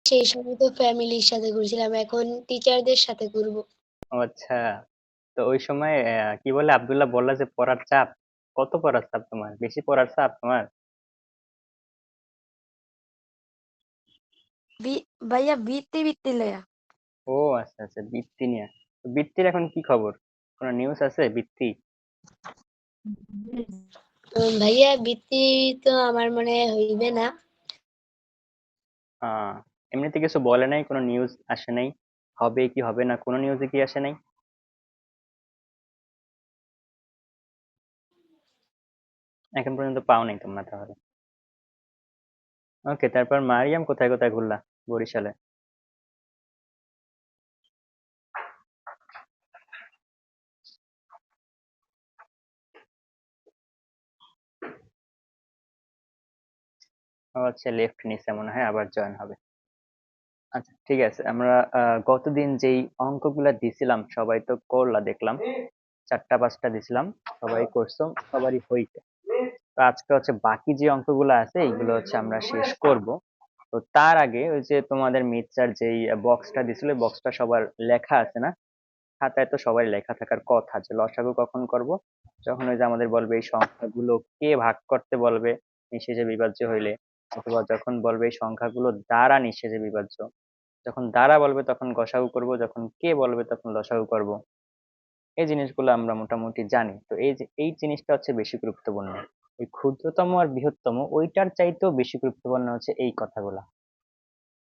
সেই সময় তো ফ্যামিলির সাথে ঘুরছিলাম। এখন টিচারদের সাথে ঘুরবো। ও আচ্ছা। তো ওই সময় কি বলে আব্দুল্লাহ বললা যে পড়ার চাপ, কত পড়ার চাপ তোমার? বেশি পড়ার চাপ তোমার? ভাইয়া বৃত্তি লয়া। ও আচ্ছা আচ্ছা, বৃত্তি নিয়ে। তো বৃত্তির এখন কি খবর? কোনো নিউজ আছে বৃত্তি? ভাইয়া বৃত্তি তো আমার মনে হয় হইবে না। আহ এমনিতে কিছু বলে নাই, কোনো নিউজ আসে নাই? হবে কি হবে না কোনো নিউজে কি আসে নাই? এখন পর্যন্ত পাও নাই তোমরা তাহলে। ওকে, তারপর মারিয়াম কোথায় কোথায় ঘুরলা বরিশালে? ও আচ্ছা, লেফট নিচে মনে হয় আবার জয়েন হবে। আচ্ছা ঠিক আছে, আমরা গতদিন যেই অঙ্কগুলা দিছিলাম সবাই তো করলা দেখলাম, 4টা 5টা দিছিলাম, সবাই করছো, সবারই হইছে। তো আজকে হচ্ছে বাকি যে অঙ্কগুলো আছে এইগুলো হচ্ছে আমরা শেষ করব। তো তার আগে ওই যে তোমাদের মিচ্ছার যেই বক্সটা দিছিল, বক্সটা সবার লেখা আছে না? খাতায় তো সবাই লেখা থাকার কথা যে লসাগু কখন করব, যখন ওই যে আমাদের বলবে এই সংখ্যাগুলো কে ভাগ করতে বলবে নিঃশেষে বিভাজ্য হইলে, অথবা যখন বলবে এই সংখ্যাগুলো দ্বারা নিঃশেষে বিভাজ্য, যখন দ্বারা বলবে তখন গসাগু করব, যখন কে বলবে তখন লসাগু করব। এই জিনিসগুলো আমরা মোটামুটি জানি। তো এই যে এই জিনিসটা হচ্ছে বেশি গুরুত্বপূর্ণ। এই ক্ষুদ্রতম আর বৃহত্তম ওইটার চাইতেও বেশি গুরুত্বপূর্ণ হচ্ছে এই কথাগুলা।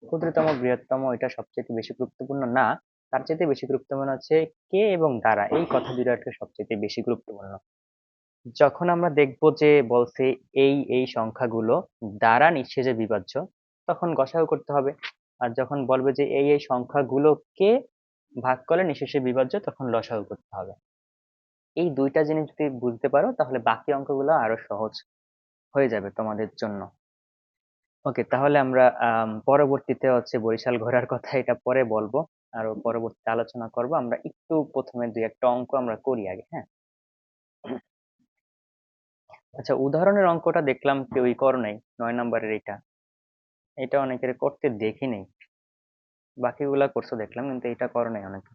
ক্ষুদ্রতম বৃহত্তম এটা সবচেয়ে বেশি গুরুত্বপূর্ণ না, তার চাইতে বেশি গুরুত্বপূর্ণ হচ্ছে কে এবং দ্বারা, এই কথা দুইটাকে সবচেয়ে বেশি গুরুত্বপূর্ণ। যখন আমরা দেখবো যে বলছে এই এই সংখ্যাগুলো দ্বারা নিঃশেষে বিভাজ্য, তখন গসাগু করতে হবে। আর যখন বলবে যে এই এই সংখ্যাগুলোকে ভাগ করলে নিঃশেষে বিভাজ্য, তখন লসাগু করতে হবে। এই দুইটা জিনিস যদি বুঝতে পারো তাহলে বাকি অঙ্কগুলো আরো সহজ হয়ে যাবে তোমাদের জন্য। ওকে, তাহলে আমরা পরবর্তীতে হচ্ছে বরিশাল ঘোরার কথা এটা পরে বলবো, আরো পরবর্তীতে আলোচনা করব। আমরা একটু প্রথমে দুই একটা অঙ্ক আমরা করি আগে, হ্যাঁ? আচ্ছা, উদাহরণের অঙ্কটা দেখলাম কেউই করো নাই, 9 নম্বরের এটা। এটা অনেকের করতে দেখি নাই, বাকিগুলা করছো দেখলাম কিন্তু এটা করো নাই অনেকে।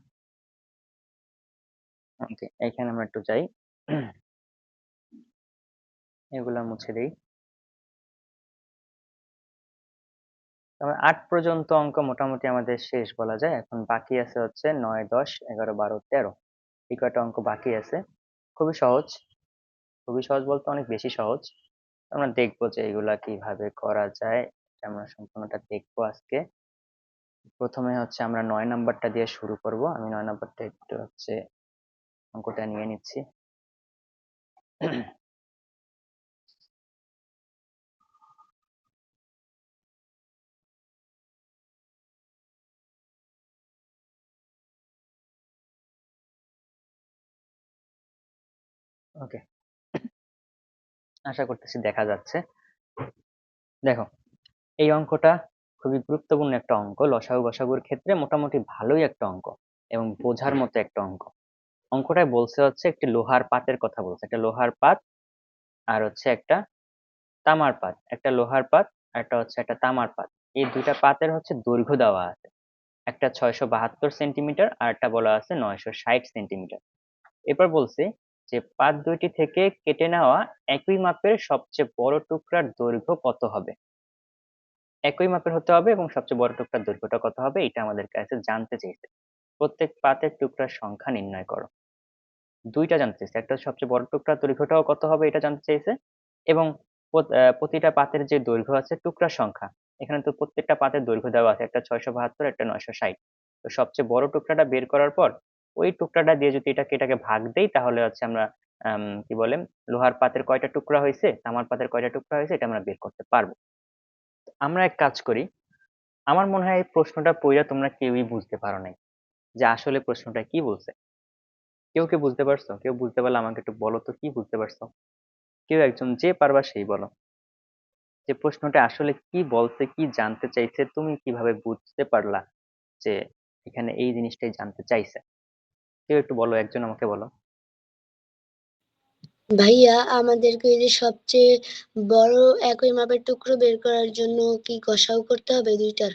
ওকে, এখানে আমরা একটু যাই, এগুলা মুছে দিই। তবে 8 পর্যন্ত অঙ্ক মোটামুটি আমাদের শেষ বলা যায়। এখন বাকি আছে হচ্ছে 9 10 11 12 13, এই কয়টা অঙ্ক বাকি আছে। খুবই সহজ, খুবই সহজ বলতে অনেক বেশি সহজ। আমরা দেখবো যে এগুলা কিভাবে করা যায়, এটা আমরা সম্পূর্ণটা দেখবো আজকে। প্রথমে হচ্ছে আমরা 9 নাম্বারটা দিয়ে শুরু করব। আমি 9 নাম্বারটা একটু হচ্ছে অঙ্কটা নিয়ে নিচ্ছি। ওকে, আশা করতেছি দেখা যাচ্ছে। দেখো, এই অঙ্কটা খুবই গুরুত্বপূর্ণ একটা অঙ্ক, লসাগু গসাগুর ক্ষেত্রে মোটামুটি ভালোই একটা অঙ্ক এবং বোঝার মতো একটা অঙ্ক। অঙ্কটায় বলছে হচ্ছে একটি লোহার পাতের কথা বলছে, একটা লোহার পাত আর হচ্ছে একটা তামার পাত, একটা লোহার পাত আর একটা হচ্ছে একটা তামার পাত। এই দুইটা পাতের হচ্ছে দৈর্ঘ্য দেওয়া আছে, একটা 672 সেন্টিমিটার আর একটা বলা আছে 960 সেন্টিমিটার। এরপর বলছে যে পাত দুইটি থেকে কেটে নেওয়া একই মাপের সবচেয়ে বড় টুকরার দৈর্ঘ্য কত হবে। একই মাপের হতে হবে এবং সবচেয়ে বড় টুকরার দৈর্ঘ্যটা কত হবে এটা আমাদের কাছে জানতে চেয়েছে। প্রত্যেক পাতের টুকরার সংখ্যা নির্ণয় করো। দুইটা জানতে চেয়েছে, একটা হচ্ছে সবচেয়ে বড় টুকরার দৈর্ঘ্যটাও কত হবে এটা জানতে চেয়েছে, এবং প্রতিটা পাতের যে দৈর্ঘ্য আছে টুকরার সংখ্যা, এখানে তো প্রত্যেকটা পাতের দৈর্ঘ্য দেওয়া আছে, একটা 672 একটা 960। তো সবচেয়ে বড় টুকরাটা বের করার পর ওই টুকরাটা দিয়ে যদি এটাকে ভাগ দেই তাহলে হচ্ছে আমরা কি বলে লোহার পাতের কয়টা টুকরা হয়েছে তামার পাতের কয়টা টুকরা হয়েছে এটা আমরা বের করতে পারবো। তো আমরা এক কাজ করি, আমার মনে হয় এই প্রশ্নটা পড়ে তোমরা কেউই বুঝতে পারো নাই যে আসলে প্রশ্নটা কি বলছে। কেউ কি বুঝতে পারছো? কেউ বুঝতে পারলে আমাকে একটু বলো তো কি বুঝতে পারছো। কেউ একজন, যে পারবা সেই বলো, যে প্রশ্নটা আসলে কি বলছে, কি জানতে চাইছে, তুমি কিভাবে বুঝতে পারলা যে এখানে এই জিনিসটাই জানতে চাইছে। কেউ একটু বলো, একজন আমাকে বলো। ভাইয়া আমাদেরকে ওই যে সবচেয়ে বড় একই মাপের টুকরো বের করার জন্য কি গসাগু করতে হবে দুইটার?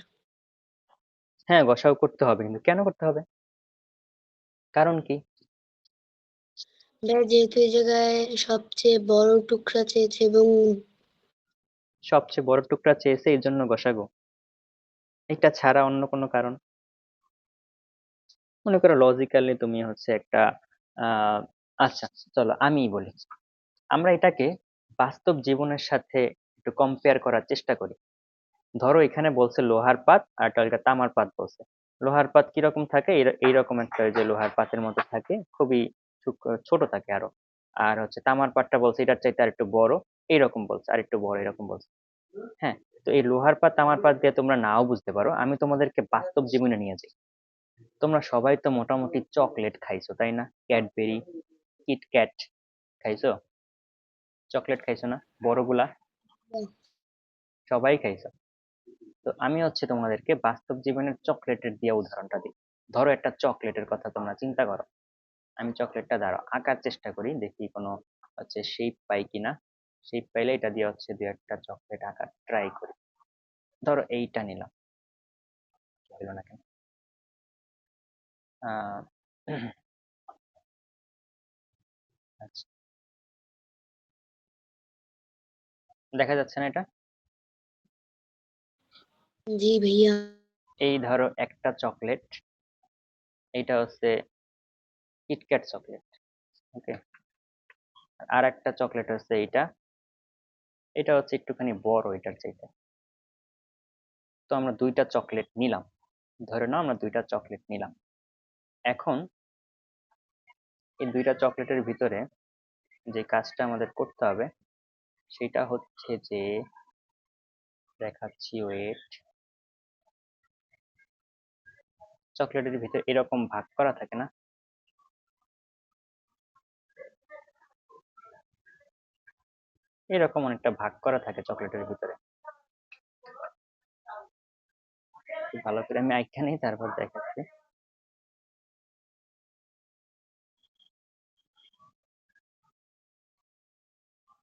হ্যাঁ, গসাগু করতে হবে, কিন্তু কেন করতে হবে? কারণ কি? ভাইয়া যেহেতু এই জায়গায় সবচেয়ে বড় টুকরা চেয়েছে এবং সবচেয়ে বড় টুকরা চেয়েছে এই জন্য গসাগু? এটা ছাড়া অন্য কোনো কারণ? মনে করো লজিক্যালি তুমি হচ্ছে একটা আহ আচ্ছা, চলো আমিই বলি। আমরা এটাকে বাস্তব জীবনের সাথে একটু কম্পেয়ার করার চেষ্টা করি। ধরো এখানে বলছে লোহার পাত, আর একটা তামার পাত বলছে। লোহার পাত কিরকম থাকে? এইরকম একটা, ওই যে লোহার পাতের মতো থাকে, খুবই ছোট থাকে আরো। আর হচ্ছে তামার পাতটা বলছে এটার চাইতে আর একটু বড়, এইরকম বলছে, আর একটু বড় এরকম বলছে। হ্যাঁ, তো এই লোহার পাত তামার পাত দিয়ে তোমরা নাও বুঝতে পারো, আমি তোমাদেরকে বাস্তব জীবনে নিয়ে যাই। তোমরা সবাই তো মোটামুটি চকলেট খাইছো, তাই না? ক্যাডবেরি, কিটক্যাট খাইছো? চকলেট খাইছো না বড়গুলা? সবাই খাইছো। তো আমি হচ্ছে তোমাদেরকে বাস্তব জীবনের চকলেটের দিয়ে উদাহরণটা দিই। ধরো একটা চকলেটের কথা তোমরা চিন্তা করো। আমি চকলেটটা দাঁড়াও আঁকার চেষ্টা করি, দেখি কোনো হচ্ছে শেপ পাই কিনা। শেপ পাইলে এটা দিয়ে হচ্ছে দু একটা চকলেট আঁকার ট্রাই করি। ধরো এইটা নিলাম, হলো না কেন? আহ আচ্ছা, দেখা যাচ্ছে না এটা? জি ভাইয়া। এই ধরো একটা চকলেট, এইটা হচ্ছে কিটক্যাট চকলেট। ওকে, আর একটা চকলেট হচ্ছে এইটা, এটা হচ্ছে একটুখানি বড় এটার চাইতে। তো আমরা দুইটা চকলেট নিলাম, ধরে নাও আমরা দুইটা চকলেট নিলাম। এখন এই দুইটা চকলেটের ভিতরে যে কাজটা আমাদের করতে হবে সেটা হচ্ছে যে, দেখাচ্ছি ওয়েট। চকলেটের ভিতরে এরকম ভাগ করা থাকে না? এরকম অনেকটা ভাগ করা থাকে চকলেটের ভিতরে। খুব ভালো করে আমি আইখা নেই, তারপর দেখাচ্ছি।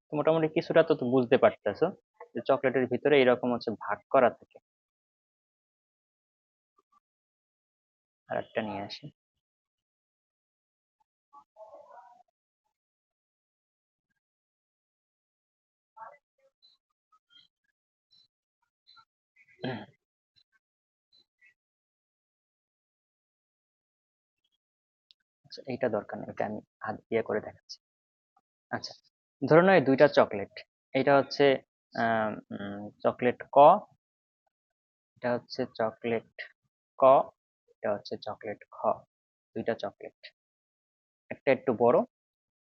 তো মোটামুটি কিছুটা তো বুঝতে পারতেছো যে চকলেটের ভিতরে এরকম হচ্ছে ভাগ করা থাকে। আর একটা নিয়ে আসি। আচ্ছা, এইটা দরকার নেই, এটা আমি হাত দিয়ে করে দেখাচ্ছি। আচ্ছা, ধরো না এই দুইটা চকলেট, এটা হচ্ছে চকলেট ক, এটা হচ্ছে চকলেট ক, এটা হচ্ছে চকলেট খ। দুইটা চকলেট, একটা একটু বড়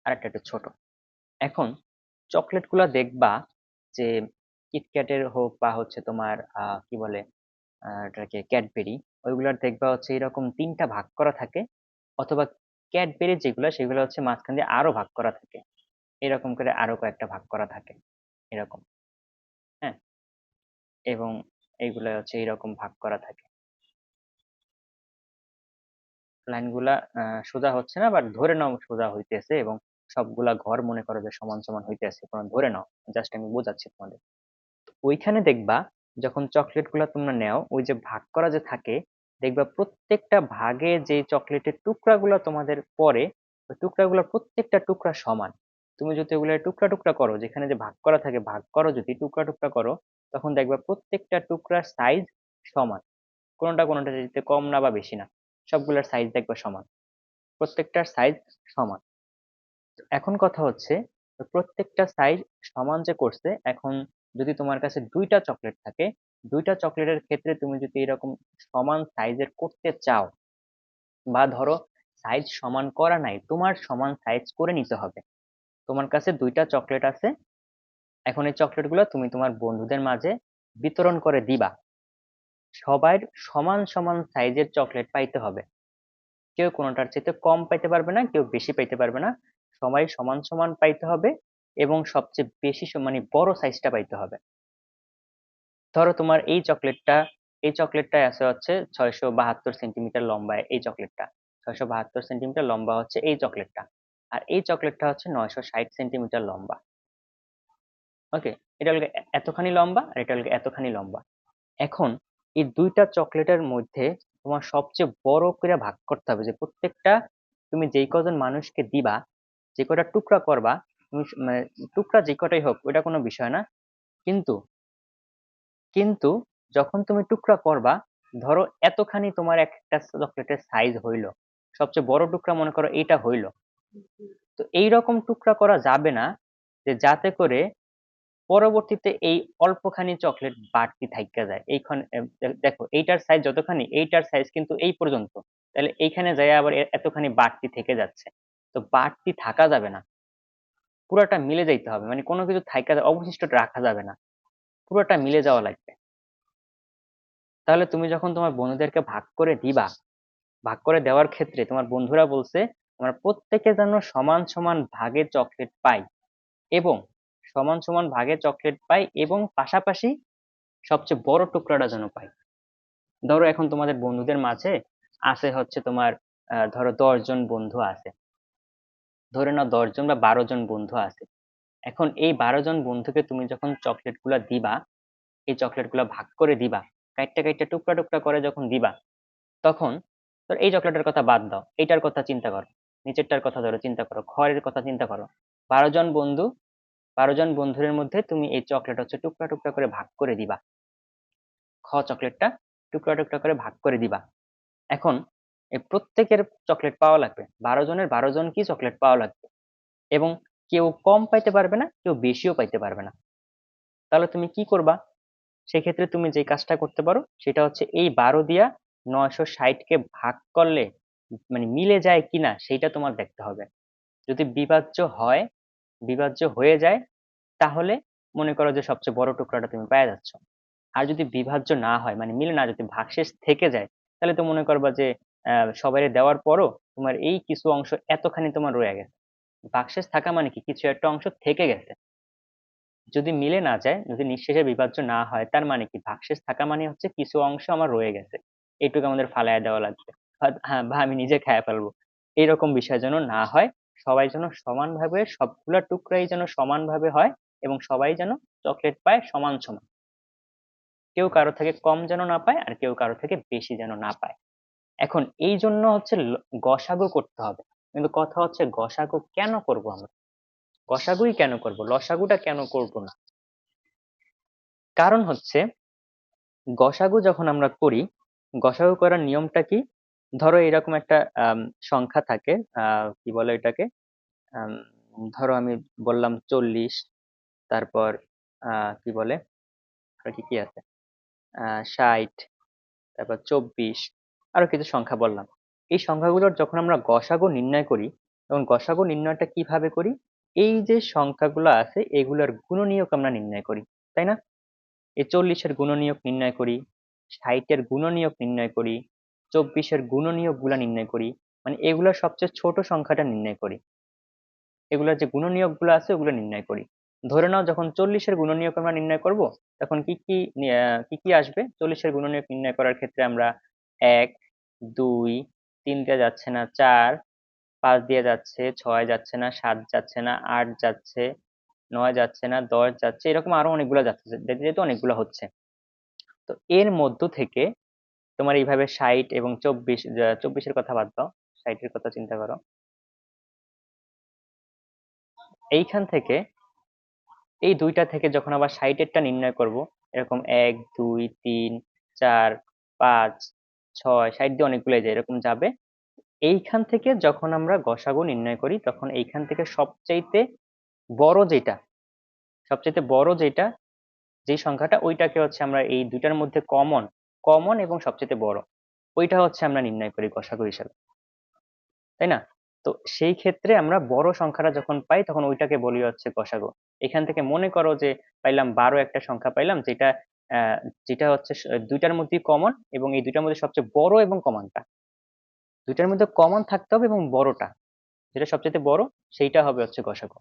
আর একটা একটু ছোট। এখন চকলেট গুলা দেখবা যে কিটক্যাটের হোক বা হচ্ছে তোমার কি বলে এটাকে ক্যাডবেরি, ওইগুলার দেখবা হচ্ছে এরকম তিনটা ভাগ করা থাকে। অথবা ক্যাডবেরি যেগুলা সেগুলো হচ্ছে মাঝখান দিয়ে আরো ভাগ করা থাকে, এরকম করে আরো কয়েকটা ভাগ করা থাকে এরকম। হ্যাঁ, এবং এইগুলা হচ্ছে এইরকম ভাগ করা থাকে। লাইনগুলা সোজা হচ্ছে না, বাট ধরে নাও সোজা হইতেছে, এবং সবগুলা ঘর মনে করো যে সমান সমান হইতেছে, তোমরা ধরে নাও, জাস্ট আমি বোঝাচ্ছি তোমাদের। ওইখানে দেখবা যখন চকলেট গুলা তোমরা নেও, ওই যে ভাগ করা যে থাকে, দেখবা প্রত্যেকটা ভাগে যে চকলেটের টুকরাগুলো তোমাদের পড়ে, ওই টুকরাগুলো প্রত্যেকটা টুকরা সমান। তুমি যদি ওগুলো টুকরা টুকরা করো, যেখানে যে ভাগ করা থাকে ভাগ করো, যদি টুকরা টুকরা করো, তখন দেখবা প্রত্যেকটা টুকরার সাইজ সমান। কোনোটা কোনোটা যেতে কম না বা বেশি না, সবগুলোর সাইজ দেখবা সমান, প্রত্যেকটার সাইজ সমান। এখন কথা হচ্ছে, প্রত্যেকটা সাইজ সমান যে করছে, এখন যদি তোমার কাছে দুইটা চকলেট থাকে, দুইটা চকলেটের ক্ষেত্রে তুমি যদি এরকম সমান সাইজের করতে চাও, বা ধরো সাইজ সমান করা নাই, তোমার সমান সাইজ করে নিতে হবে। তোমার কাছে দুইটা চকলেট আছে, এখন এই চকলেট গুলো তুমি তোমার বন্ধুদের মাঝে বিতরণ করে দিবা। সবার সমান সমান সাইজের চকলেট পাইতে হবে, কেউ কোনোটার চাইতে কম পাইতে পারবে না, কেউ বেশি পাইতে পারবে না। সবাই সমান সমান পাইতে হবে, এবং সবচেয়ে বেশি মানে বড় সাইজটা পাইতে হবে। ধরো তোমার এই চকলেটটায় আছে হচ্ছে 672 সেন্টিমিটার লম্বা, এই চকলেটটা 672 সেন্টিমিটার লম্বা হচ্ছে এই চকলেটটা। আর এই চকলেটটা হচ্ছে 960 সেন্টিমিটার লম্বা। ওকে, এটা হলো এতখানি লম্বা, আর এটা হলো এতখানি লম্বা। এখন এই দুইটা চকলেটের মধ্যে তোমার সবচেয়ে বড় করে ভাগ করতে হবে, যে প্রত্যেকটা তুমি যেই কজন মানুষকে দিবা, যে কটা টুকরা করবা, তুমি মানে টুকরা যে কটাই হোক ওটা কোনো বিষয় না, কিন্তু কিন্তু যখন তুমি টুকরা করবা, ধরো এতখানি তোমার একটা চকলেটের সাইজ হইলো, সবচেয়ে বড় টুকরা মনে করো এইটা হইলো, তো এইরকম টুকরা করা যাবে না যে যাতে করে পরবর্তীতে এই অল্পখানি চকলেট বাড়তি থাইকা যায় এইখানে। দেখো এইটার সাইজ যতখানি, এইটার সাইজ কিন্তু এই পর্যন্ত, তাহলে এইখানে যায় আবার এতখানি বাড়তি থেকে যাচ্ছে, তো বাড়তি থাকা যাবে না, পুরোটা মিলে যাইতে হবে, মানে কোনো কিছু থাইকা অবশিষ্ট রাখা যাবে না, পুরোটা মিলে যাওয়া লাগবে। তাহলে তুমি যখন তোমার বন্ধুদেরকে ভাগ করে দিবা, ভাগ করে দেওয়ার ক্ষেত্রে তোমার বন্ধুরা বলছে আমরা প্রত্যেকে যেন সমান সমান ভাগে চকলেট পাই, এবং সমান সমান ভাগে চকলেট পাই এবং পাশাপাশি সবচেয়ে বড় টুকরাটা যেন পাই। ধরো এখন তোমাদের বন্ধুদের মাঝে আছে হচ্ছে তোমার ধরো 10 জন বন্ধু আছে, ধরে নাও 10 জন বা 12 জন বন্ধু আছে। এখন এই 12 জন বন্ধুকে তুমি যখন চকলেট গুলা দিবা, এই চকলেট গুলা ভাগ করে দিবা, কাইটটা কাইটটা টুকরা টুকরা করে যখন দিবা, তখন ধর এই চকলেটের কথা বাদ দাও, এইটার কথা চিন্তা করো, নিচেরটার কথা ধরো চিন্তা করো, খয়ের কথা চিন্তা করো। 12 জন বন্ধু, 12 জন বন্ধুর মধ্যে তুমি এই চকলেট হচ্ছে টুকরা টুকরা করে ভাগ করে দিবা, চকলেটটা টুকরা টুকরা করে ভাগ করে দিবা। এখন এই প্রত্যেকের চকলেট পাওয়া লাগবে, 12 জনের 12 জন কি চকলেট পাওয়া লাগবে, এবং কেউ কম পাইতে পারবে না, কেউ বেশিও পাইতে পারবে না। তাহলে তুমি কি করবা, সেক্ষেত্রে তুমি যে কাজটা করতে পারো সেটা হচ্ছে এই 12 দিয়া 960-কে ভাগ করলে মানে মিলে যায় কিনা সেইটা তোমার দেখতে হবে। যদি বিভাজ্য হয়, বিভাজ্য হয়ে যায়, তাহলে মনে করো যে সবচেয়ে বড় টুকরাটা তুমি পেয়ে যাচ্ছ। আর যদি বিভাজ্য না হয়, মানে মিলে না, যদি ভাগশেষ থেকে যায়, তাহলে তো মনে করবা যে সবাই দেওয়ার পরও তোমার এই কিছু অংশ এতখানি তোমার রয়ে গেছে। ভাগশেষ থাকা মানে কি, কিছু একটা অংশ থেকে গেছে। যদি মিলে না যায়, যদি নিঃশেষে বিভাজ্য না হয়, তার মানে কি ভাগশেষ থাকা মানে হচ্ছে কিছু অংশ আমার রয়ে গেছে, এইটুকু আমাদের ফালাইয়া দেওয়া লাগবে, হ্যাঁ বা আমি নিজে খেয়ে ফেলবো, এরকম বিষয় যেন না হয়। সবাই যেন সমানভাবে, সবগুলা টুকরাই যেন সমানভাবে হয়, এবং সবাই যেন চকলেট পায় সমান সমান, কেউ কারো থেকে কম যেন না পায় আর কেউ কারো থেকে বেশি যেন না পায়। এখন এই জন্য হচ্ছে গসাগু করতে হবে, কিন্তু কথা হচ্ছে গসাগু কেন করব আমরা, গসাগুই কেন করব, লসাগুটা কেন করব না? কারণ হচ্ছে গসাগু যখন আমরা করি, গসাগু করার নিয়মটা কি, ধরো এরকম একটা সংখ্যা থাকে, কি বলে এটাকে, আম, ধরো আমি বললাম 40, তারপর কি বলে, আর কি কি আছে, 60, তারপর 24, আরো কিছু সংখ্যা বললাম। এই সংখ্যাগুলোর যখন আমরা গসাগু নির্ণয় করি, তখন গসাগু নির্ণয়টা কিভাবে করি, এই যে সংখ্যাগুলো আছে এগুলোর গুণনীয়ক আমরা নির্ণয় করি, তাই না? এই 40-এর গুণনীয়ক নির্ণয় করি, 60-এর গুণনীয়ক নির্ণয় করি, 24-এর গুণনীয়ক গুলা নির্ণয় করি, মানে এগুলোর সবচেয়ে ছোট সংখ্যাটা নির্ণয় করি, এগুলোর যে গুণনীয়ক গুলো আছে ওগুলো নির্ণয় করি। ধরে নাও যখন 40-এর গুণনীয়ক আমরা নির্ণয় করব, তখন কি কি কি কি আসবে, 40-এর গুণনীয়ক নির্ণয় করার ক্ষেত্রে আমরা 1, 2, 3 দিয়ে যাচ্ছে না, 4, 5 দিয়ে যাচ্ছে, 6 যাচ্ছে না, 7 যাচ্ছে না, 8 যাচ্ছে, 9 যাচ্ছে না, 10 যাচ্ছে, এরকম আরো অনেকগুলো যাচ্ছে, যেহেতু অনেকগুলো হচ্ছে। তো এর মধ্য থেকে তোমার এইভাবে 60 এবং 24, 24-এর কথা বাদ দাও, 60-এর কথা চিন্তা করো, এইখান থেকে, এই দুইটা থেকে যখন আবার 60-এরটা নির্ণয় করব, এরকম 1, 2, 3, 4, 5, 6, 60 দিয়ে অনেকগুলো যায়, এরকম যাবে। এইখান থেকে যখন আমরা গসাগু নির্ণয় করি, তখন এইখান থেকে সবচাইতে বড় যেটা, সবচাইতে বড় যেটা, যে সংখ্যাটা ওইটাকে হচ্ছে আমরা এই দুইটার মধ্যে কমন, কমন এবং সবচেয়ে বড়, ওইটা হচ্ছে আমরা নির্ণয় করি গসাগু হিসাবে, তাই না? তো সেই ক্ষেত্রে আমরা বড় সংখ্যাটা যখন পাই তখন ওইটাকে বলি হচ্ছে গসাগু। এখান থেকে মনে করো যে পাইলাম 12 একটা সংখ্যা পাইলাম, যেটা যেটা হচ্ছে দুইটার মধ্যে কমন, এবং এই দুইটার মধ্যে সবচেয়ে বড় এবং কমনটা, দুইটার মধ্যে কমন থাকতে হবে এবং বড়টা, যেটা সবচেয়ে বড়, সেইটা হবে হচ্ছে গসাগু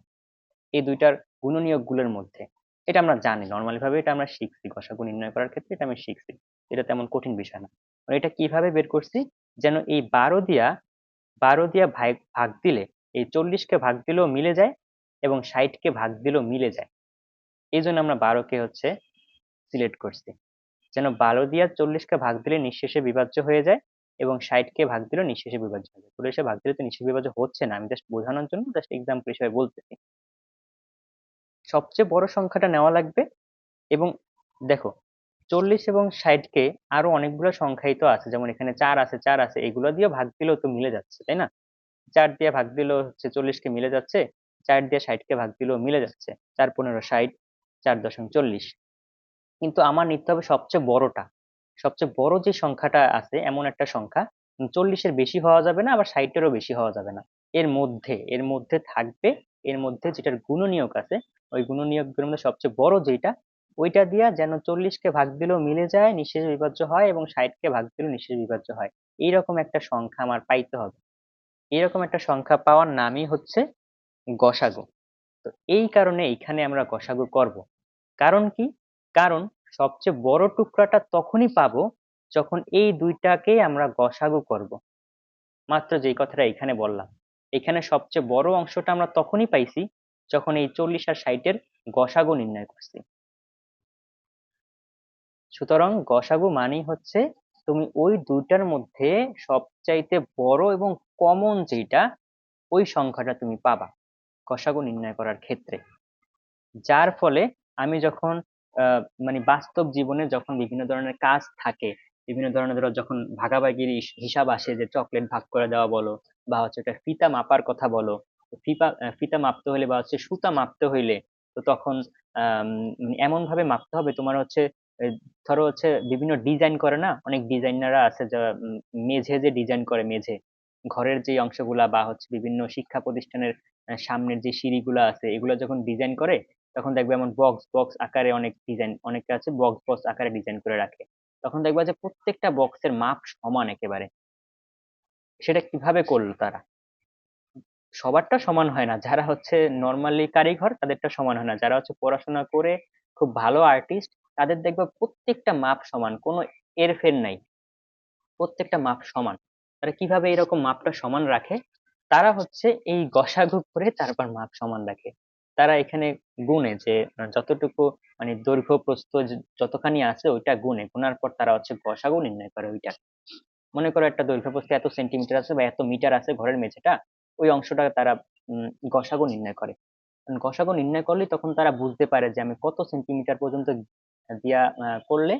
এই দুইটার গুণনীয়ক গুলোর মধ্যে। এটা আমরা জানি নর্মালি ভাবে, এটা আমরা শিখছি গসাগু নির্ণয় করার ক্ষেত্রে, এটা আমি শিখছি, এটা তেমন কঠিন বিষয় না। এটা কিভাবে বের করছি, যেন এই 12 দিয়া ভাগ ভাগ দিলে এই 40-কে ভাগ দিলেও মিলে যায়, এবং 60-কে ভাগ দিলেও মিলে যায়, এই জন্য আমরা 12-কে হচ্ছে সিলেক্ট করছি, যেন 12 দিয়া 40-কে ভাগ দিলে নিঃশেষে বিভাজ্য হয়ে যায়, এবং 60 কে ভাগ দিলেও নিঃশেষে বিভাজ্য হবে। পুরো এসে ভাগ দিলে তো নিঃশেষে বিভাজ্য হচ্ছে না, আমি জাস্ট বোঝানোর জন্য জাস্ট এক্সাম্পল হিসেবে বলতেছি। সবচেয়ে বড় সংখ্যাটা নেওয়া লাগবে। এবং দেখো 40 এবং 60 কে আরো অনেকগুলো সংখ্যাই তো আছে, যেমন এখানে 4 আছে, 4 আছে, এগুলো দিয়ে ভাগ দিলেও তো মিলে যাচ্ছে, তাই না? 4 দিয়ে ভাগ দিলেও হচ্ছে 40-কে মিলে যাচ্ছে, 4 দিয়ে 60-কে ভাগ দিলেও মিলে যাচ্ছে, 4×15 = 60, 4×40। কিন্তু আমার নিতে হবে সবচেয়ে বড়টা, সবচেয়ে বড় যে সংখ্যাটা আছে এমন একটা সংখ্যা, 40-এর বেশি হওয়া যাবে না, আবার 60-এরও বেশি হওয়া যাবে না, এর মধ্যে থাকবে। এর মধ্যে যেটার গুণনীয়ক আছে, ওই গুণনীয়কগুলোর মধ্যে সবচেয়ে বড় যেটা, ওইটা দিয়া যেন 40-কে ভাগ দিলেও মিলে যায়, নিঃশেষে বিভাজ্য হয়, এবং 60-কে ভাগ দিলেও নিঃশেষে বিভাজ্য হয়। এইরকম একটা সংখ্যা আমার পাইতে হবে। এরকম একটা সংখ্যা পাওয়ার নামই হচ্ছে গসাগু। তো এই কারণে এখানে আমরা গসাগু করব। কারণ কি? কারণ সবচেয়ে বড় টুকরাটা তখনই পাবো যখন এই দুইটাকে আমরা গসাগু করব। মাত্র যেই কথাটা এখানে বললাম, এখানে সবচেয়ে বড় অংশটা আমরা তখনই পাইছি যখন এই 40 আর 60-এর গসাগু নির্ণয় করছি। সুতরাং গসাগু মানেই হচ্ছে তুমি ওই দুইটার মধ্যে সবচাইতে বড় এবং কমন যেটা, ওই সংখ্যাটা তুমি পাবা গসাগু নির্ণয় করার ক্ষেত্রে। যার ফলে আমি যখন মানে বাস্তব জীবনে যখন বিভিন্ন ধরনের কাজ থাকে, বিভিন্ন ধরনের ধরো যখন ভাগাভাগির হিসাব আসে, যে চকলেট ভাগ করে দেওয়া বলো, বা হচ্ছে একটা ফিতা মাপার কথা বলো, তো ফিতা মাপতে হলে বা হচ্ছে সুতা মাপতে হইলে, তো তখন মানে এমন ভাবে মাপতে হবে তোমার হচ্ছে ধরো হচ্ছে বিভিন্ন ডিজাইন করে না, অনেক ডিজাইনাররা আছে যারা মেঝে যে ডিজাইন করে, মেঝে ঘরের যে অংশগুলা, বা হচ্ছে বিভিন্ন শিক্ষা প্রতিষ্ঠানের সামনের যে সিঁড়িগুলা আছে, এগুলো যখন ডিজাইন করে, তখন দেখবে এমন বক্স বক্স আকারে অনেক ডিজাইন, অনেকে আছে বক্স বক্স আকারে ডিজাইন করে রাখে। তখন দেখবা যে প্রত্যেকটা বক্সের মাপ সমান একেবারে। সেটা কিভাবে করলো তারা? সবারটা সমান হয় না, যারা হচ্ছে নর্মালি কারিগর তাদেরটা সমান হয় না, যারা হচ্ছে পড়াশোনা করে খুব ভালো আর্টিস্ট, তাদের দেখবা প্রত্যেকটা মাপ সমান, কোনো এরফের নাই, প্রত্যেকটা মাপ সমান। তারা কিভাবে এরকম মাপটা সমান রাখে? তারা হচ্ছে এই গসাগু করে তারপর মাপ সমান রাখে। তারা এখানে গুণে যে যতটুকু মানে দৈর্ঘ্য প্রস্থ যতখানি আছে ওইটা গুণে, গুনার পর তারা হচ্ছে গসাগু নির্ণয় করে ওইটা। মনে করো একটা দৈর্ঘ্য প্রস্থ এত সেন্টিমিটার আছে বা এত মিটার আছে ঘরের মেঝেটা, ওই অংশটা তারা গসাগু নির্ণয় করে। গসাগু নির্ণয় করলে তখন তারা বুঝতে পারে যে আমি কত সেন্টিমিটার পর্যন্ত দিয়া করলে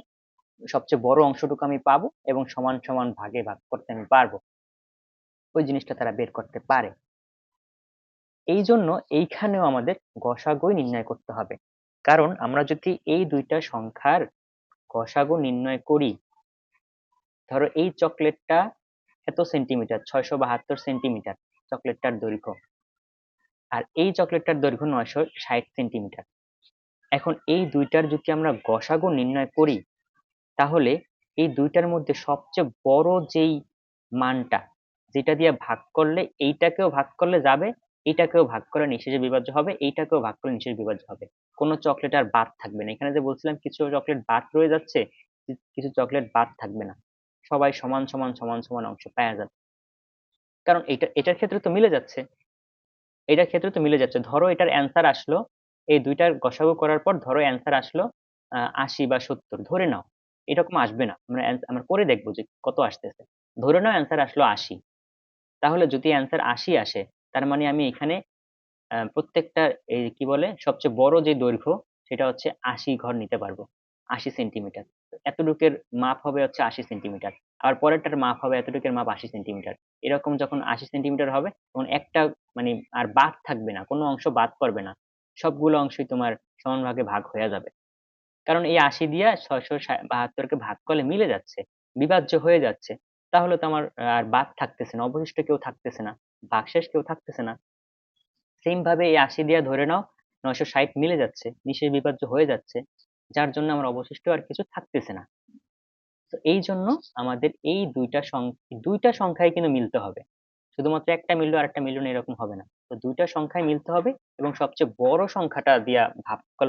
সবচেয়ে বড় অংশটুকু আমি পাবো এবং সমান সমান ভাগে ভাগ করতে আমি পারবো, ওই জিনিসটা তারা বের করতে পারে। এই জন্য এইখানেও আমাদের গসাগুই নির্ণয় করতে হবে। কারণ আমরা যদি এই দুইটা সংখ্যার গসাগু নির্ণয় করি, ধরো এই চকলেটটা এত সেন্টিমিটার, 672 সেন্টিমিটার চকলেটটার দৈর্ঘ্য, আর এই চকলেটটার দৈর্ঘ্য 960 সেন্টিমিটার। এখন এই দুইটার যদি আমরা গসাগু নির্ণয় করি, তাহলে এই দুইটার মধ্যে সবচেয়ে বড় যেই মানটা, যেটা দিয়ে ভাগ করলে এইটাকেও ভাগ করলে যাবে, এইটাকেও ভাগ করে নিঃশেষে বিভাজ্য হবে, এইটাকেও ভাগ করে নিঃশেষে বিভাজ্য হবে, কোনো চকলেট আর বাদ থাকবে না। এখানে যে বলছিলাম কিছু চকলেট বাদ রয়ে যাচ্ছে, কিছু চকলেট বাদ থাকবে না, সবাই সমান সমান সমান সমান অংশ পাওয়া যাবে। কারণ এটার ক্ষেত্রে তো মিলে যাচ্ছে, এটার ক্ষেত্রে তো মিলে যাচ্ছে। ধরো এটার অ্যান্সার আসলো, এই দুইটার গসাগু করার পর ধরো অ্যান্সার আসলো 80 বা 70, ধরে নাও। এরকম আসবে না, আমরা করে দেখবো যে কত আসতেছে। ধরে নাও অ্যান্সার আসলো 80। তাহলে যদি অ্যান্সার 80 আসে, তার মানে আমি এখানে প্রত্যেকটা এই কি বলে সবচেয়ে বড় যে দৈর্ঘ্য, সেটা হচ্ছে 80 ঘর নিতে পারবো, 80 সেন্টিমিটার। এতটুকের মাপ হবে হচ্ছে 80 সেন্টিমিটার, আর পরেরটার মাপ হবে এতটুকের মাপ 80 সেন্টিমিটার। এরকম যখন 80 সেন্টিমিটার হবে, তখন একটা মানে আর বাদ থাকবে না, কোনো অংশ বাদ পড়বে না, সবগুলো অংশই তোমার সমান ভাগে ভাগ হয়ে যাবে। কারণ এই 80 দিয়া 672-কে ভাগ করলে মিলে যাচ্ছে, বিভাজ্য হয়ে যাচ্ছে। তাহলে তো আমার আর বাদ থাকতেছে না, অবশিষ্ট কেউ থাকতেছে না, ভাগশেষ কেউ থাকতেছে না। সেম ভাবে এই 80 দিয়া ধরে নাও 960 মিলে যাচ্ছে, নিঃশেষ বিভাজ্য হয়ে যাচ্ছে, যার জন্য আমার অবশিষ্ট আর কিছু থাকতেছে না। তো এই জন্য আমাদের এই দুইটা সংখ্যায় কিন্তু মিলতে হবে। শুধুমাত্র একটা মিললো আর একটা মিললো না এরকম হবে না, তো দুইটা সংখ্যায় মিলতে হবে, এবং সবচেয়ে বড় সংখ্যাটা দিয়া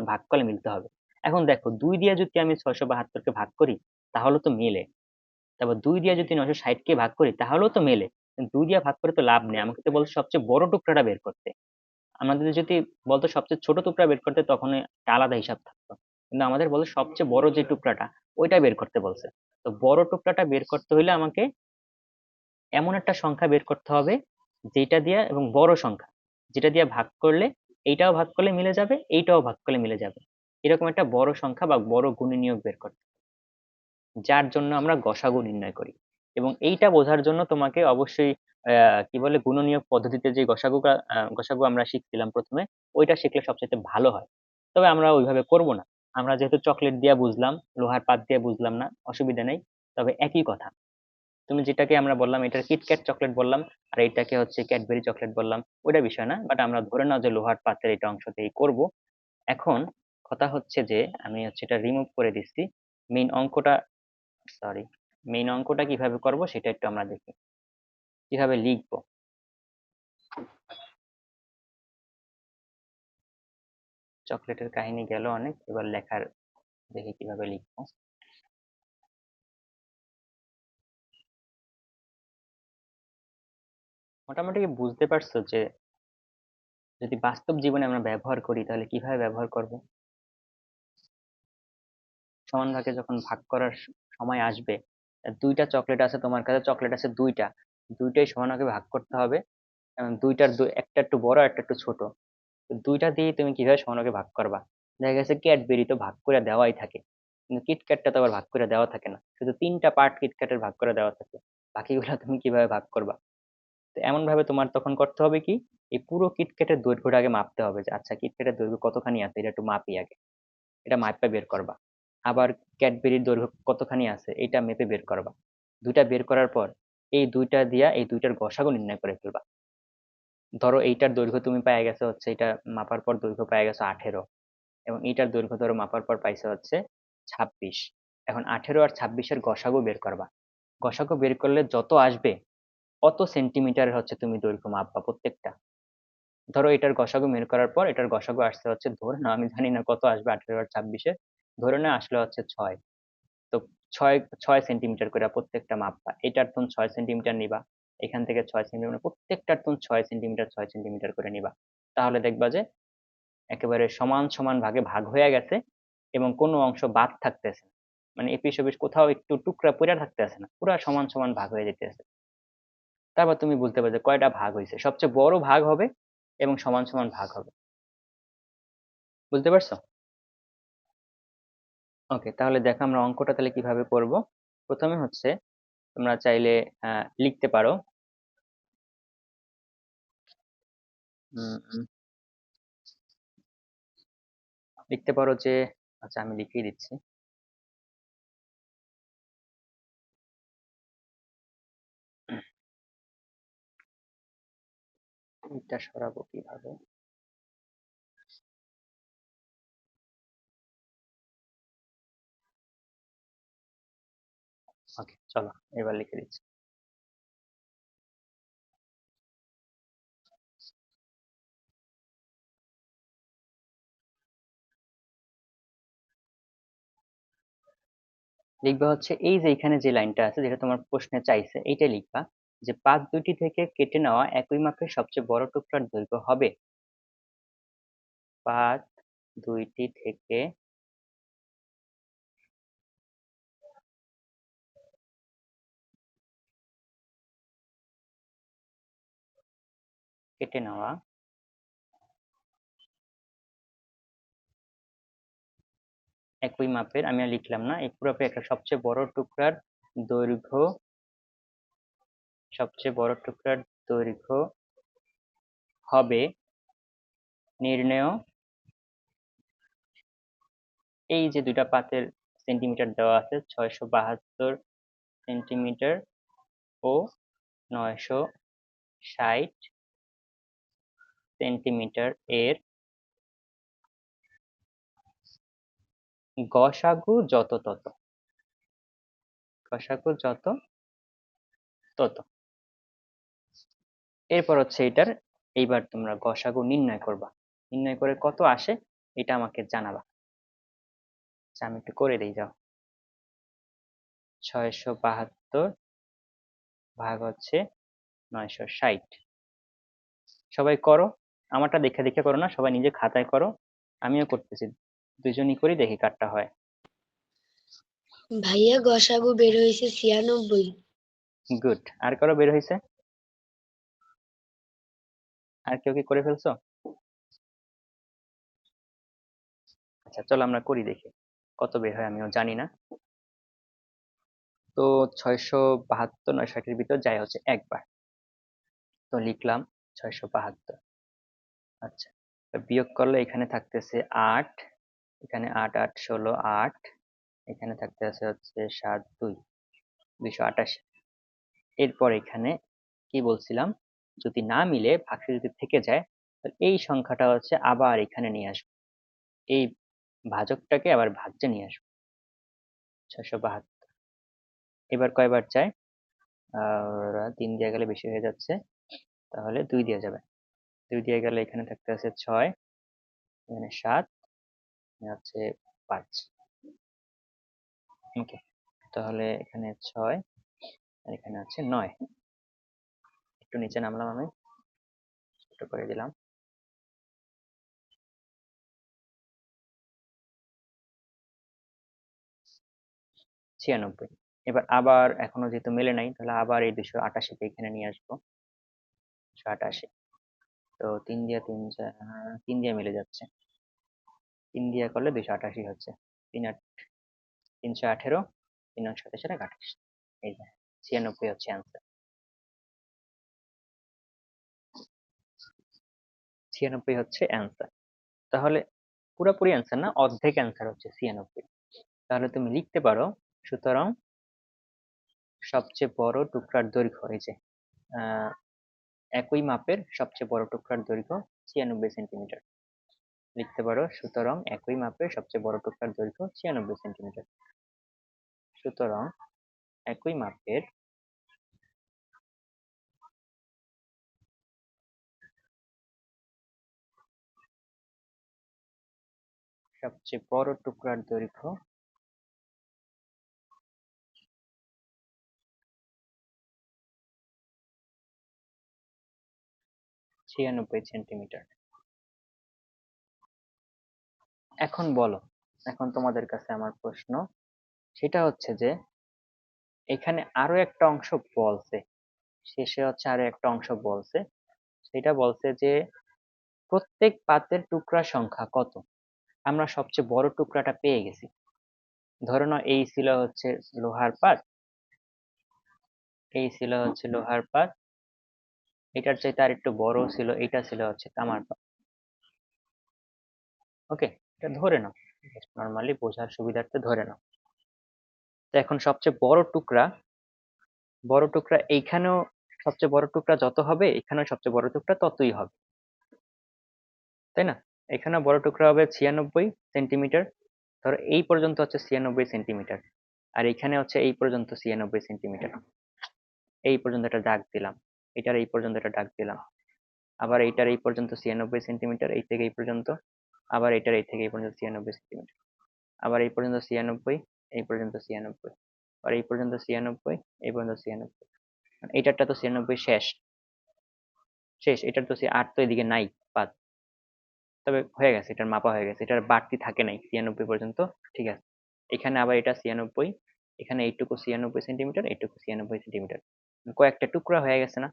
ভাগ করলে মিলতে হবে। এখন দেখো 2 দিয়ে যদি আমি 672-কে ভাগ করি, তাহলে তো মেলে। তারপর 2 দিয়ে যদি 960-কে ভাগ করি, তাহলেও তো মেলে। 2 দিয়ে ভাগ করে তো লাভ নেই, আমাকে তো বলছে সবচেয়ে বড় টুকরাটা বের করতে। আমাদের যদি বলতো সবচেয়ে ছোট টুকরা বের করতে, তখন একটা আলাদা হিসাব থাকতো। কিন্তু আমাদের বলে সবচেয়ে বড় যে টুকরাটা, ওইটা বের করতে বলছে। তো বড় টুকরাটা বের করতে হইলে আমাকে এমন একটা সংখ্যা বের করতে হবে যেটা দিয়ে, এবং বড় সংখ্যা যেটা দিয়ে ভাগ করলে এইটাও ভাগ করলে মিলে যাবে, এইটাও ভাগ করলে মিলে যাবে, এরকম একটা বড় সংখ্যা বা বড় গুণনীয়ক বের করতে হবে, যার জন্য আমরা গসাগু নির্ণয় করি। এবং এইটা বোঝার জন্য তোমাকে অবশ্যই কি বলে, গুণনীয়ক পদ্ধতিতে যে গসাগু আমরা শিখছিলাম প্রথমে, ওইটা শিখলে সবচেয়ে ভালো হয়। তবে আমরা ওইভাবে করব না, আমরা যেহেতু চকলেট দিয়ে বুঝলাম, লোহার পাত দিয়ে বুঝলাম না, অসুবিধা নেই। তবে একই কথা, তুমি যেটাকে আমরা বললাম এটার কিটক্যাট চকলেট বললাম, আর এটাকে হচ্ছে ক্যাডবেরি চকলেট বললাম, ওইটা বিষয় না, বাট আমরা ধরে নাও যে লোহার পাতের এটা অংশতেই করব। এখন কথা হচ্ছে যে আমি হচ্ছে এটা রিমুভ করে দিচ্ছি। মেইন অঙ্কটা, সরি, মেইন অঙ্কটা কিভাবে করব সেটা একটু আমরা দেখি, কিভাবে লিখবো। চকলেটের কাহিনী গেল অনেক, এবার লেখার দেখি কিভাবে লিখবো। মোটামুটি কি বুঝতে পারছো যে যদি বাস্তব জীবনে আমরা ব্যবহার করি তাহলে কিভাবে ব্যবহার করব? সমান ভাগে যখন ভাগ করার সময় আসবে, দুইটা চকলেট আছে, তোমার কাছে চকলেট আছে দুইটা, দুইটাই সমান ভাগে ভাগ করতে হবে। দুইটার একটা একটু বড়, একটা একটু ছোট, তো দুইটা দিয়ে তুমি কিভাবে সমান ভাগে ভাগ করবা? দেখা গেছে ক্যাডবেরি তো ভাগ করে দেওয়াই থাকে, কিন্তু কিটক্যাটটা তো আবার ভাগ করে দেওয়া থাকে না, শুধু তিনটা পার্ট কিটক্যাটের ভাগ করে দেওয়া থাকে, বাকিগুলো তুমি কিভাবে ভাগ করবা? তো এমন ভাবে তোমার তখন করতে হবে কি, এই পুরো কিটক্যাটের দৈর্ঘ্যটা আগে মাপতে হবে, যে আচ্ছা কিটক্যাটের দৈর্ঘ্য কতখানি আছে, এটা একটু মাপি আগে, এটা মাপে বের করবা। আবার ক্যাডবেরির দৈর্ঘ্য কতখানি আছে এটা মেপে বের করবা। দুইটা বের করার পর এই দুইটা দিয়া এই দুইটার গসাগু নির্ণয় করে ফেলবা। ধরো এইটার দৈর্ঘ্য তুমি পেয়ে গেছো হচ্ছে, এটা মাপার পর দৈর্ঘ্য পেয়ে গেছো 18, এবং এইটার দৈর্ঘ্য ধরো মাপার পর পাইছো হচ্ছে 26। এখন 18 আর 26-এর গসাগু বের করবা। গসাগু বের করলে যত আসবে অত সেন্টিমিটার হচ্ছে তুমি দৈর্ঘ্য মাপবা প্রত্যেকটা। ধরো এটার গসাগু বের করার পর এটার গসাগু আসছে হচ্ছে, ধরে না, আমি জানি না কত আসবে 18 আর 26-এ, ধরে না আসলে হচ্ছে 6। তো ছয় 6 সেন্টিমিটার করে প্রত্যেকটা মাপবা, এটার তুমি 6 সেন্টিমিটার নিবা, এখান থেকে 6 সেন্টিমিটার, প্রত্যেকটার তুমি 6 সেন্টিমিটার 6 সেন্টিমিটার করে নিবা। তাহলে দেখবা যে একেবারে সমান সমান ভাগে ভাগ হয়ে গেছে, এবং কোনো অংশ বাদ থাকতেছে না, মানে এপিস ওপিস কোথাও একটু টুকরা পড়ে থাকতেছে না, পুরা সমান সমান ভাগ হয়ে যেতেছে। তারপর তুমি বুঝতে পারবে কয়টা ভাগ হয়েছে, সবচেয়ে বড় ভাগ হবে এবং সমান সমান ভাগ হবে। বুঝতে পারছো? ওকে, তাহলে দেখো আমরা অঙ্কটা তাহলে কিভাবে করব। প্রথমে হচ্ছে তোমরা চাইলে লিখতে পারো, উম, লিখতে পারো যে, আচ্ছা আমি লিখিয়ে দিচ্ছি। এটা সরাবো কিভাবে? ওকে, চলো এবার লিখে দিচ্ছি। লিখবা হচ্ছে এই যে এখানে যে লাইনটা আছে যেটা তোমার প্রশ্নে চাইছে, এইটা লিখবা যে পাত দুইটি থেকে কেটে নেওয়া একই মাপের সবচেয়ে বড় টুকরার দৈর্ঘ্য হবে। পাত দুইটি থেকে কেটে নেওয়া একই মাপের, আমি আর লিখলাম না, এই পুরো একটা সবচেয়ে বড় টুকরার দৈর্ঘ্য, সবচেয়ে বড় টুকরার দৈর্ঘ্য হবে নির্ণেয়। এই যে দুইটা পাতের সেন্টিমিটার দেওয়া আছে, 672 সেন্টিমিটার ও 960 সেন্টিমিটার এর গসাগু যত তত, গসাগু যত তত। এরপর হচ্ছে এটার, এইবার তোমরা গসাগু নির্ণয় করবা, নির্ণয় করে কত আসে এটা আমাকে জানাবা। আচ্ছা আমি একটু করে দিই, যাও। 672 ভাগ হচ্ছে 960। সবাই করো, আমারটা দেখে দেখে করো না, সবাই নিজে খাতায় করো, আমিও করতেছি, দুজনই করি, দেখি কারটা হয়। ভাইয়া গসাগু বের হয়েছে 96। গুড। আর কারো বের হয়েছে? আর কেউ কি করে ফেলছো? আচ্ছা চলো আমরা করি দেখি কত বের হয়, আমিও জানি না। তো 672 960 ভিতর যায় হচ্ছে একবার। তো লিখলাম 672। আচ্ছা, তো বিয়োগ করলে এখানে থাকতেছে 8, এখানে 8 8 16 8, এখানে থাকতেছে হচ্ছে 7 2 288। এরপর এখানে কি বলছিলাম, যদি না মিলে ভাগশেষ যদি থেকে যায় তাহলে এই সংখ্যাটা হচ্ছে আবার এখানে নিয়ে আসবো, এই ভাজকটাকে আবার ভাজ্যে নিয়ে আসবো। 672 এবার কয়বার চাই? 3 দিয়ে গেলে বেশি হয়ে যাচ্ছে, তাহলে 2 দিয়ে যাবে। 2 দিয়ে গেলে এখানে থাকতে আছে 6, এখানে 7, হচ্ছে 5। ওকে, তাহলে এখানে 6 আর এখানে আছে 9। একটু নিচে নামলাম, আমি ছোট করে দিলাম। 96। এবার আবার এখনো যেহেতু মেলে নাই, তাহলে আবার এই 288 কে এখানে নিয়ে আসবো। 288, তো 3 দিয়ে 3 দিয়ে মিলে যাচ্ছে, 3 দিয়ে করলে 288 হচ্ছে। 3 8 318, 3 9 27 আর 28, এই যে 96 হচ্ছে অ্যান্সার। 96 হচ্ছে অ্যান্সার। তাহলে পুরোপুরি অ্যান্সার না, অর্ধেক অ্যান্সার হচ্ছে 96। তাহলে তুমি লিখতে পারো, সুতরাং সবচেয়ে বড় টুকরার দৈর্ঘ্য, এই যে আহ, একই মাপের সবচেয়ে বড় টুকরার দৈর্ঘ্য 96 সেন্টিমিটার। লিখতে পারো, সুতরাং একই মাপের সবচেয়ে বড় টুকরার দৈর্ঘ্য 96 সেন্টিমিটার। সুতরাং একই মাপের সবচেয়ে বড় টুকরার দৈর্ঘ্য 96 সেন্টিমিটার। এখন বলো, এখন তোমাদের কাছে আমার প্রশ্ন, সেটা হচ্ছে যে এখানে আরো একটা অংশ বলছে, শেষে হচ্ছে আরো একটা অংশ বলছে, সেটা বলছে যে প্রত্যেক পাতের টুকরা সংখ্যা কত। আমরা সবচেয়ে বড় টুকরাটা পেয়ে গেছি। ধরে নাও এই ছিল হচ্ছে লোহার পাত, এই ছিল হচ্ছে লোহার পাত, এটার চাইতে আর একটু বড় ছিল, এটা ছিল হচ্ছে তামার পাত। ওকে, এটা ধরে নাও, নর্মালি বোঝার সুবিধার্থে ধরে নাও। তো এখন সবচেয়ে বড় টুকরা, বড় টুকরা এইখানেও, সবচেয়ে বড় টুকরা যত হবে এখানেও সবচেয়ে বড় টুকরা ততই হবে, তাই না? এখানে বড় টুকরা হবে 96 সেন্টিমিটার। ধরো এই পর্যন্ত হচ্ছে 96 সেন্টিমিটার, আর এখানে হচ্ছে এই পর্যন্ত 96 সেন্টিমিটার। এই পর্যন্ত একটা দাগ দিলাম, এটার এই পর্যন্ত একটা দাগ দিলাম, আবার এইটার এই পর্যন্ত 96 সেন্টিমিটার, এই থেকে এই পর্যন্ত, আবার এটার এই থেকে এই পর্যন্ত 96 সেন্টিমিটার, আবার এই পর্যন্ত 96, এই পর্যন্ত 96, আর এই পর্যন্ত 96, এই পর্যন্ত 96। এইটারটা তো 96 শেষ, শেষ এটার তো আর তো এদিকে নাই বাদ, তবে হয়ে গেছে, এটার মাপা হয়ে গেছে, এটার বাড়তি থাকে নাই 96 পর্যন্ত। ঠিক আছে, এখানে আবার এটা 96, এখানে এইটুকু 96 সেন্টিমিটার, এইটুকু 96 সেন্টিমিটার, কয়েকটা টুকরা হয়ে গেছে না?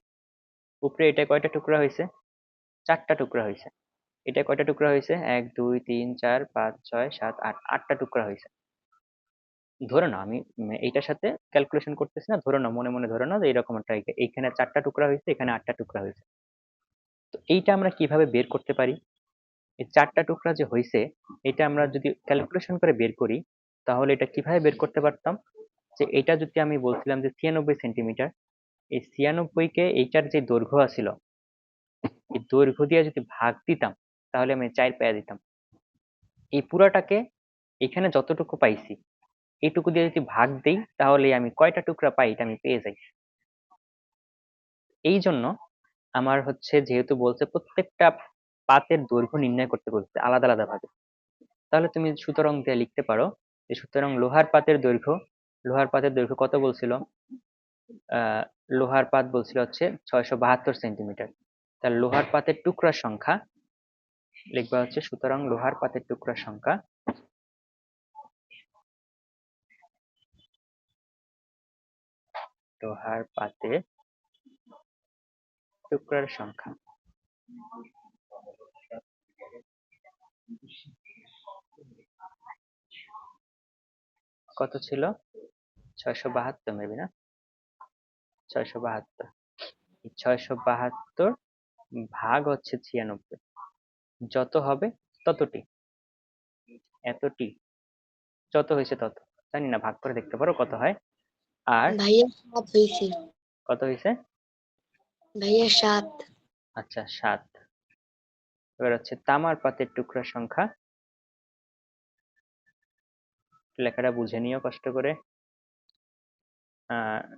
উপরে এটা কয়টা টুকরা হয়েছে? 4টা টুকরা হয়েছে। এটা কয়টা টুকরা হয়েছে? 1 2 3 4 5 6 7 8, 8টা টুকরা হয়েছে। ধরে নাও, আমি এইটার সাথে ক্যালকুলেশন করতেছি না, ধরে নাও, মনে মনে ধরে নাও যে এরকম একটা, এইখানে 4টা টুকরা হয়েছে, এখানে 8টা টুকরা হয়েছে। তো এইটা আমরা কিভাবে বের করতে পারি? এই 4টা টুকরা যে হয়েছে, এটা আমরা যদি ক্যালকুলেশন করে বের করি, তাহলে এটা কিভাবে বের করতে পারতাম, যে এটা যদি আমি বলছিলাম যে 96 সেন্টিমিটার, এই 96 কে এইটার যে দৈর্ঘ্য আছিল, এই দৈর্ঘ্য দিয়ে যদি ভাগ দিতাম, তাহলে আমি 4 পেয়ে দিতাম। এই পুরাটাকে এখানে যতটুকু পাইছি এইটুকু দিয়ে যদি ভাগ দেই, তাহলে আমি কয়টা টুকরা পাই এটা আমি পেয়ে যাই। এই জন্য আমার হচ্ছে, যেহেতু বলছে প্রত্যেকটা পাতের দৈর্ঘ্য নির্ণয় করতে বলছে আলাদা আলাদা ভাবে, তাহলে তুমি সুতরাং দিয়ে লিখতে পারো যে সুতরাং লোহার পাতের দৈর্ঘ্য, লোহার পাতের দৈর্ঘ্য কত বলছিল? আহ লোহার পাত বলছিল হচ্ছে 672 সেন্টিমিটার। তাহলে লোহার পাতের টুকরার সংখ্যা লিখবা হচ্ছে, সুতরাং লোহার পাতের টুকরার সংখ্যা লোহার পাতে টুকরার সংখ্যা কত ছিল? 672 মেবি, না? 672। 672 ভাগ হচ্ছে 96, যত হবে ততটি, এতটি, যত হয়েছে তত, জানি না, ভাগ করে দেখতে পারো কত হয়। আর ভাইয়া 7 হয়েছে। কত হয়েছে? ভাইয়া 7। আচ্ছা, 7। এবার হচ্ছে তামার পাতের টুকরার সংখ্যা, লেখাটা বুঝে নিও কষ্ট করে।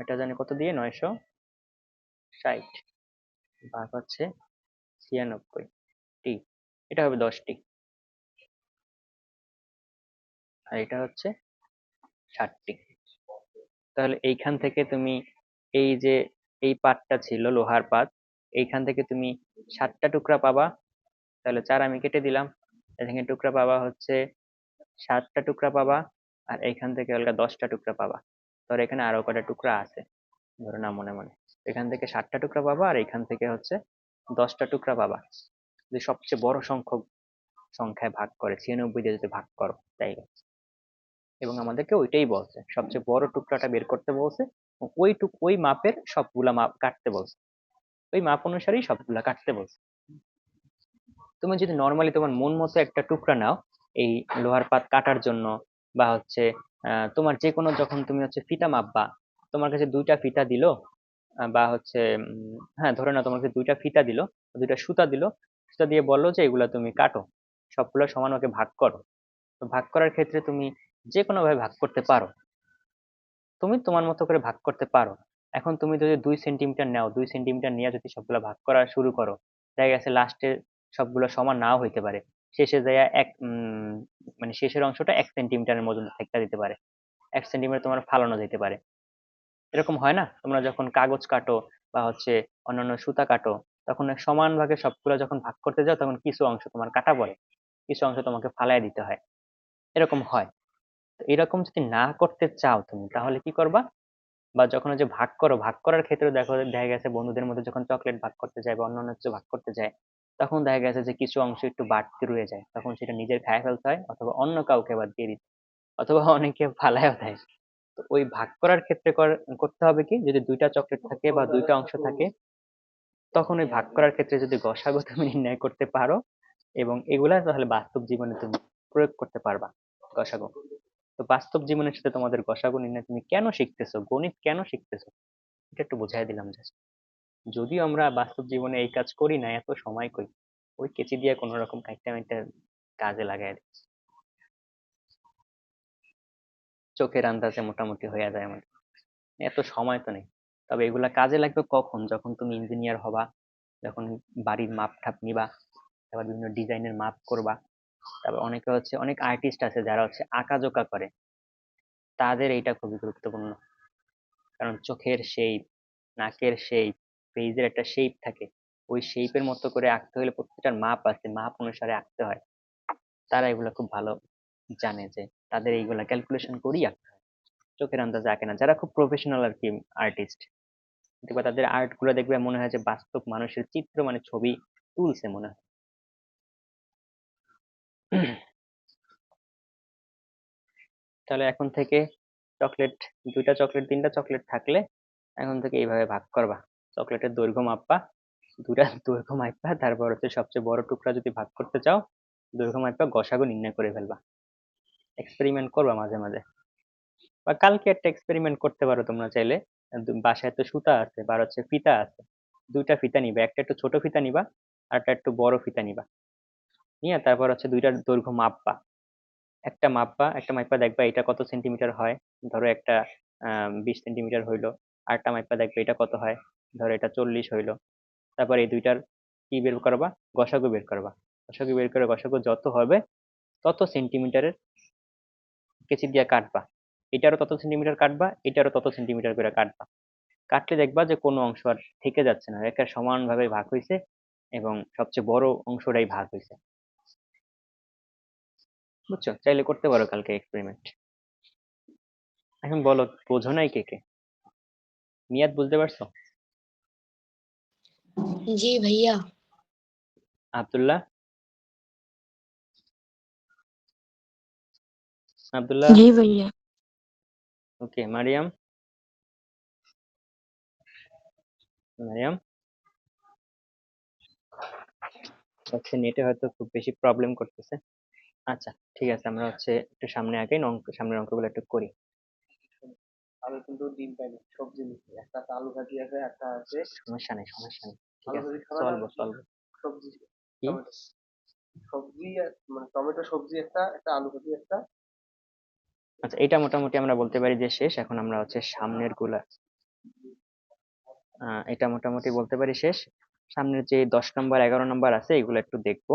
এটা জানি কত দিয়ে, 960 ভাগ হচ্ছে 96 টি, এটা হবে 10টি, আর এটা হচ্ছে 60টি। তাহলে এইখান থেকে তুমি এই যে এই পাতটা ছিল লোহার পাত, এইখান থেকে তুমি 7টা টুকরা পাবা। তাহলে 4 আমি কেটে দিলাম, এখানে টুকরা পাবা হচ্ছে 7টা টুকরা পাবা, আর এইখান থেকে অলগা 10টা টুকরা পাবা। ধর এখানে আরো কটা টুকরা আছে, ধরো না মনে মনে, এখান থেকে 7টা টুকরা পাবা, আর এখান থেকে হচ্ছে 10টা টুকরা পাবা। যদি সবচেয়ে বড় সংখ্যক সংখ্যায় ভাগ করে 96 দিয়ে যদি ভাগ করো তাইলে, এবং আমাদেরকে ওইটাই বলছে, সবচেয়ে বড় টুকরাটা বের করতে বলছে, ওই মাপের সবগুলা মাপ কাটতে বলছে, ওই মাপ অনুসারেই সবগুলা কাটতে বলছে। তুমি যদি নর্মালি তোমার মন মতো একটা টুকরা নাও এই লোহার পাত কাটার জন্য, বা হচ্ছে তোমার যে কোনো, যখন তুমি হচ্ছে ফিতা মাপবা, তোমার কাছে 2টা ফিতা দিল, বা হচ্ছে হ্যাঁ ধরে নাও তোমার কাছে 2টা ফিতা দিল, 2টা সুতা দিল, সুতা দিয়ে বললো যে এগুলা তুমি কাটো, সবগুলো সমান ভাগে ভাগ করো। তো ভাগ করার ক্ষেত্রে তুমি যে কোনো ভাবে ভাগ করতে পারো, তুমি তোমার মতো করে ভাগ করতে পারো। এখন তুমি যদি 2 সেন্টিমিটার নাও, 2 সেন্টিমিটার নিয়ে যদি সবগুলো ভাগ করা শুরু করো, দেখা গেছে লাস্টে সবগুলো সমান নাও হইতে পারে, শেষে যাইয়া মানে শেষের অংশটা 1 সেন্টিমিটারের মধ্যে থেকে দিতে পারে, 1 সেন্টিমিটার তোমার ফালানো যেতে পারে। এরকম হয় না, তোমরা যখন কাগজ কাটো বা হচ্ছে অন্যান্য সুতা কাটো, তখন সমান ভাগে সবগুলো যখন ভাগ করতে যাও, তখন কিছু অংশ তোমার কাটা পড়ে, কিছু অংশ তোমাকে ফালাই দিতে হয়, এরকম হয়। তো এরকম যদি না করতে চাও তুমি, তাহলে কি করবা? বা যখন ওই যে ভাগ করো, ভাগ করার ক্ষেত্রে দেখা গেছে বন্ধুদের মধ্যে যখন চকলেট ভাগ করতে যায় বা অন্যান্য কিছু ভাগ করতে যায়, তখন দেখা গেছে যে কিছু অংশ একটু বাড়তি রয়ে যায়, তখন সেটা নিজের খায় ফেলতে হয়, অথবা অন্য কাউকে আবার দিয়ে দিতে, অথবা অনেকে ফালাইও দেয়। তো ওই ভাগ করার ক্ষেত্রে করতে হবে কি, যদি 2টা চকলেট থাকে বা 2টা অংশ থাকে, তখন ওই ভাগ করার ক্ষেত্রে যদি গসাগু তুমি নির্ণয় করতে পারো, এবং এগুলা তাহলে বাস্তব জীবনে তুমি প্রয়োগ করতে পারবা গসাগু। তো বাস্তব জীবনের সাথে তোমাদের গসাগু নির্ণয় তুমি কেন শিখতেছো, গণিত কেন শিখতেছো, এটা একটু বুঝাই দিলাম জাস্ট। যদিও আমরা বাস্তব জীবনে এই কাজ করি না, এত সময় কই, ওই কেচি দিয়ে কোনো রকম কাইটা মাইটা কাজে লাগাই দিই, চোখের আন্দাজে মোটামুটি হয়ে যায় আমার, এত সময় তো নেই। তবে এগুলা কাজে লাগবে কখন, যখন তুমি ইঞ্জিনিয়ার হবা, যখন বাড়ির মাপ ঠাপ নিবা, তারপর বিভিন্ন ডিজাইনের মাপ করবা। তারপর অনেকে হচ্ছে, অনেক আর্টিস্ট আছে যারা হচ্ছে আঁকাজোকা করে, তাদের এইটা খুবই গুরুত্বপূর্ণ। কারণ চোখের শেপ, নাকের শেপ, ফেইজের একটা শেপ থাকে, ওই শেপের মতো করে আঁকতে হলে প্রত্যেকটার মাপ আছে, মাপ অনুসারে আঁকতে হয়। তারা এগুলো খুব ভালো জানে, যে তাদের এইগুলা ক্যালকুলেশন করি আঁকতে হয়, চোখের আন্দাজে আঁকে না, যারা খুব প্রফেশনাল আর কি আর্টিস্ট, দেখবে তাদের আর্ট গুলো দেখবে মনে হয় যে বাস্তব মানুষের চিত্র, মানে ছবি তুলছে মনে হয়। তাহলে এখন থেকে চকলেট, 2টা চকলেট 3টা চকলেট থাকলে এখন থেকে এইভাবে ভাগ করবা, চকলেটের দৈর্ঘ্য মাপবা, 2টা দৈর্ঘ্য মাপবা, তারপর হচ্ছে সবচেয়ে বড় টুকরা যদি ভাগ করতে চাও, দৈর্ঘ্য মাপবা, গসাগু নির্ণয় করে ফেলবা। এক্সপেরিমেন্ট করবা মাঝে মাঝে, বা কালকে একটা এক্সপেরিমেন্ট করতে পারো তোমরা চাইলে। বাসায় তো সুতা আছে বা হচ্ছে ফিতা আছে, 2টা ফিতা নিবা, একটা একটু ছোট ফিতা নিবা, আর একটা একটু বড় ফিতা নিবা, নিয়ে তারপর হচ্ছে 2টার দৈর্ঘ্য মাপবা, একটা মাপবা, দেখবা এটা কত সেন্টিমিটার হয়। ধরো একটা 20 সেন্টিমিটার হইলো, আরেকটা মাপবা দেখবে এটা কত হয়, ধরো এটা 40 হইলো। তারপর এই 2টার কি বের করবা, গসাগু বের করবা, গসাগু বের করে গসাগু যত হবে তত সেন্টিমিটারের কেচি দিয়ে কাটবা, এটারও তত সেন্টিমিটার কাটবা, এটারও তত সেন্টিমিটার করে কাটবা, কাটলে দেখবা যে কোনো অংশ আর থেকে যাচ্ছে না, একটা সমানভাবে ভাগ হয়েছে, এবং সবচেয়ে বড় অংশটাই ভাগ হয়েছে। বুঝছো, চাইলে করতে পারো কালকে এক্সপেরিমেন্ট। এখন বলো, বোঝো নাই কে কে? নিয়াত বুঝতে পারছো? জি ভাইয়া। আব্দুল্লাহ? আব্দুল্লাহ? জি ভাইয়া। ওকে, মারিয়াম? মারিয়াম হচ্ছে নেটে হয়তো খুব বেশি প্রবলেম করতেছে। আচ্ছা, ঠিক আছে, আমরা হচ্ছে একটু সামনে আগে সামনের অঙ্কগুলো একটু করি। আমি কিন্তু ডিম পাইনি, সবজি নিচ্ছি, একটা আছে আলু ভাজি আছে, একটা আছে সমস্যা নেই, সমস্যা নেই, ঠিক আলু আছে, ভাজি খাবে না, চলবো চলবো। সবজি, কি? টমেটো সবজি মানে টমেটো সবজি একটা, একটা আলু ভাজি একটা। আচ্ছা, এটা মোটামুটি আমরা বলতে পারি যে শেষ। এখন আমরা হচ্ছে সামনের গুলা, এটা মোটামুটি বলতে পারি শেষ। সামনের যে 10 নম্বর 11 নম্বর আছে এগুলো একটু দেখবো।